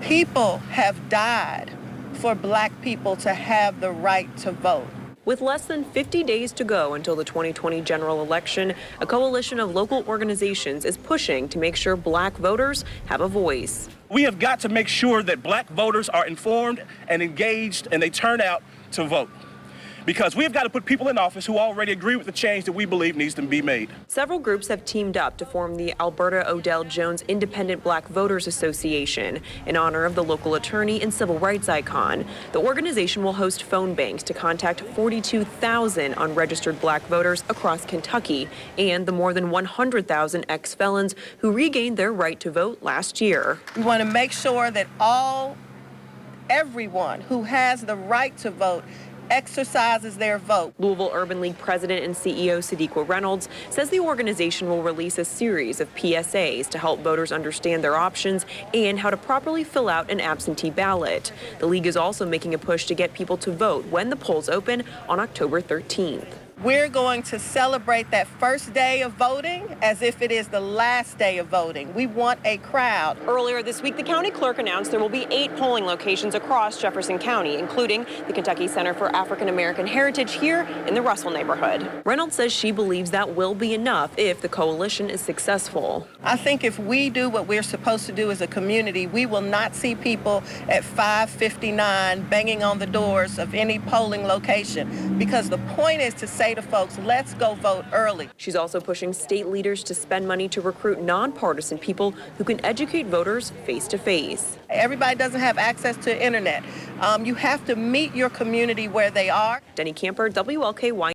People have died for Black people to have the right to vote. With less than 50 days to go until the 2020 general election, a coalition of local organizations is pushing to make sure Black voters have a voice. We have got to make sure that Black voters are informed and engaged and they turn out to vote. Because we've got to put people in office who already agree with the change that we believe needs to be made. Several groups have teamed up to form the Alberta Odell Jones Independent Black Voters Association in honor of the local attorney and civil rights icon. The organization will host phone banks to contact 42,000 unregistered Black voters across Kentucky and the more than 100,000 ex-felons who regained their right to vote last year. We want to make sure that everyone who has the right to vote exercises their vote. Louisville Urban League President and CEO Sadiqa Reynolds says the organization will release a series of PSAs to help voters understand their options and how to properly fill out an absentee ballot. The league is also making a push to get people to vote when the polls open on October 13th. We're going to celebrate that first day of voting as if it is the last day of voting. We want a crowd. Earlier this week, the county clerk announced there will be 8 polling locations across Jefferson County, including the Kentucky Center for African American Heritage here in the Russell neighborhood. Reynolds says she believes that will be enough if the coalition is successful. I think if we do what we're supposed to do as a community, we will not see people at 5:59 banging on the doors of any polling location, because the point is to say to folks, let's go vote early. She's also pushing state leaders to spend money to recruit nonpartisan people who can educate voters face to face. Everybody doesn't have access to internet. You have to meet your community where they are. Denny Camper, WLKY.